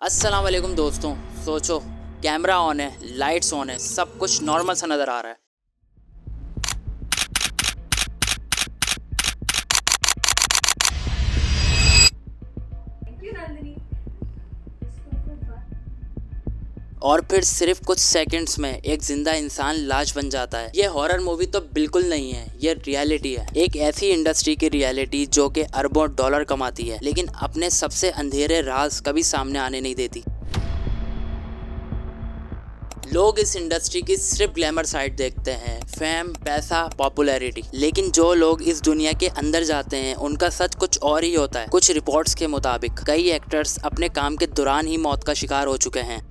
अस्सलाम वालेकुम दोस्तों। सोचो, कैमरा ऑन है, लाइट्स ऑन है, सब कुछ नॉर्मल सा नज़र आ रहा है। और फिर सिर्फ कुछ सेकंड्स में एक जिंदा इंसान लाश बन जाता है। ये हॉरर मूवी तो बिल्कुल नहीं है, ये रियलिटी है। एक ऐसी इंडस्ट्री की रियलिटी जो कि अरबों डॉलर कमाती है, लेकिन अपने सबसे अंधेरे राज कभी सामने आने नहीं देती। लोग इस इंडस्ट्री की सिर्फ ग्लैमर साइड देखते हैं, फेम, पैसा, पॉपुलैरिटी। लेकिन जो लोग इस दुनिया के अंदर जाते हैं उनका सच कुछ और ही होता है। कुछ रिपोर्ट्स के मुताबिक कई एक्टर्स अपने काम के दौरान ही मौत का शिकार हो चुके हैं।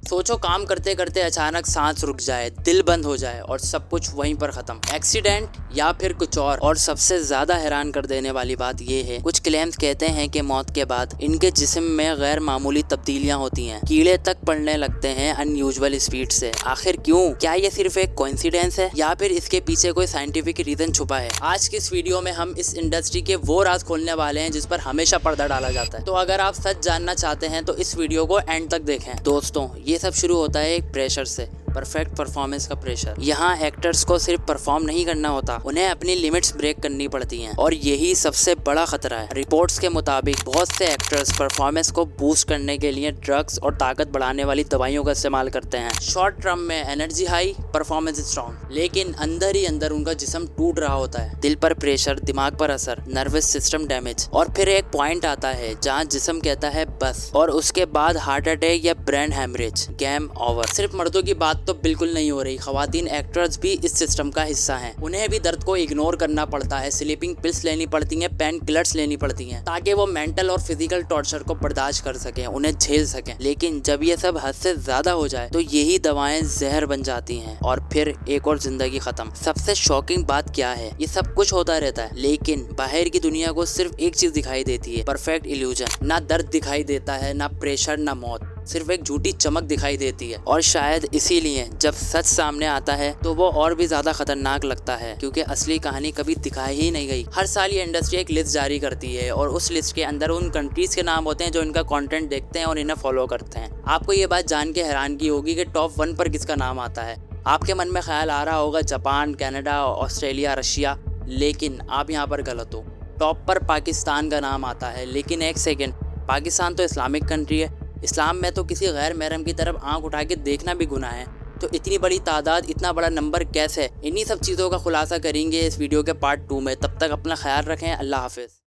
सोचो, काम करते करते अचानक सांस रुक जाए, दिल बंद हो जाए और सब कुछ वहीं पर खत्म। एक्सीडेंट या फिर कुछ और सबसे ज्यादा हैरान कर देने वाली बात यह है, कुछ क्लेम्स कहते हैं कि मौत के बाद इनके जिस्म में गैर मामूली तब्दीलियां होती हैं। कीड़े तक पड़ने लगते हैं अनयूजुअल स्पीड से। आखिर क्यों? क्या ये सिर्फ एक कोइंसिडेंस है या फिर इसके पीछे कोई साइंटिफिक रीजन छुपा है? आज की इस वीडियो में हम इस इंडस्ट्री के वो राज खोलने वाले हैं जिस पर हमेशा पर्दा डाला जाता है। तो अगर आप सच जानना चाहते हैं तो इस वीडियो को एंड तक देखें। दोस्तों, ये सब शुरू होता है एक प्रेशर से, परफेक्ट परफॉर्मेंस का प्रेशर। यहाँ एक्टर्स को सिर्फ परफॉर्म नहीं करना होता, उन्हें अपनी लिमिट्स ब्रेक करनी पड़ती हैं और यही सबसे बड़ा खतरा है। रिपोर्ट्स के मुताबिक बहुत से एक्टर्स परफॉर्मेंस को बूस्ट करने के लिए ड्रग्स और ताकत बढ़ाने वाली दवाइयों का इस्तेमाल करते हैं। शॉर्ट टर्म में एनर्जी हाई, परफॉर्मेंस स्ट्रॉन्ग, लेकिन अंदर ही अंदर उनका जिस्म टूट रहा होता है। दिल पर प्रेशर, दिमाग पर असर, नर्वस सिस्टम डैमेज और फिर एक पॉइंट आता है जहाँ जिस्म कहता है बस, और उसके बाद हार्ट अटैक या ब्रेन हैमरेज, गेम ओवर। सिर्फ मर्दों की बात तो बिल्कुल नहीं हो रही, खवातीन एक्टर्स भी इस सिस्टम का हिस्सा हैं। उन्हें भी दर्द को इग्नोर करना पड़ता है, स्लीपिंग पिल्स लेनी पड़ती हैं, पेन किलर्स लेनी पड़ती हैं ताकि वो मेंटल और फिजिकल टॉर्चर को बर्दाश्त कर सकें, उन्हें झेल सकें। लेकिन जब ये सब हद से ज्यादा हो जाए तो यही दवाएं जहर बन जाती हैं और फिर एक और जिंदगी खत्म। सबसे शॉकिंग बात क्या है, ये सब कुछ होता रहता है लेकिन बाहर की दुनिया को सिर्फ एक चीज दिखाई देती है, परफेक्ट इल्यूजन। ना दर्द दिखाई देता है, ना प्रेशर, ना मौत, सिर्फ एक झूठी चमक दिखाई देती है। और शायद इसीलिए जब सच सामने आता है तो वो और भी ज्यादा खतरनाक लगता है, क्योंकि असली कहानी कभी दिखाई ही नहीं गई। हर साल ये इंडस्ट्री एक लिस्ट जारी करती है और उस लिस्ट के अंदर उन कंट्रीज के नाम होते हैं जो इनका कंटेंट देखते हैं और इन्हें फॉलो करते हैं। आपको ये बात जान के हैरानगी होगी कि टॉप 1 पर किसका नाम आता है। आपके मन में ख्याल आ रहा होगा जापान, कनाडा, ऑस्ट्रेलिया, रशिया, लेकिन आप यहाँ पर गलत हो। टॉप पर पाकिस्तान का नाम आता है। लेकिन एक सेकेंड, पाकिस्तान तो इस्लामिक कंट्री है। इस्लाम में तो किसी गैर महरम की तरफ आंख उठा के देखना भी गुनाह है, तो इतनी बड़ी तादाद, इतना बड़ा नंबर कैसे? इन्हीं सब चीज़ों का खुलासा करेंगे इस वीडियो के पार्ट 2 में। तब तक अपना ख्याल रखें। अल्लाह हाफिज़।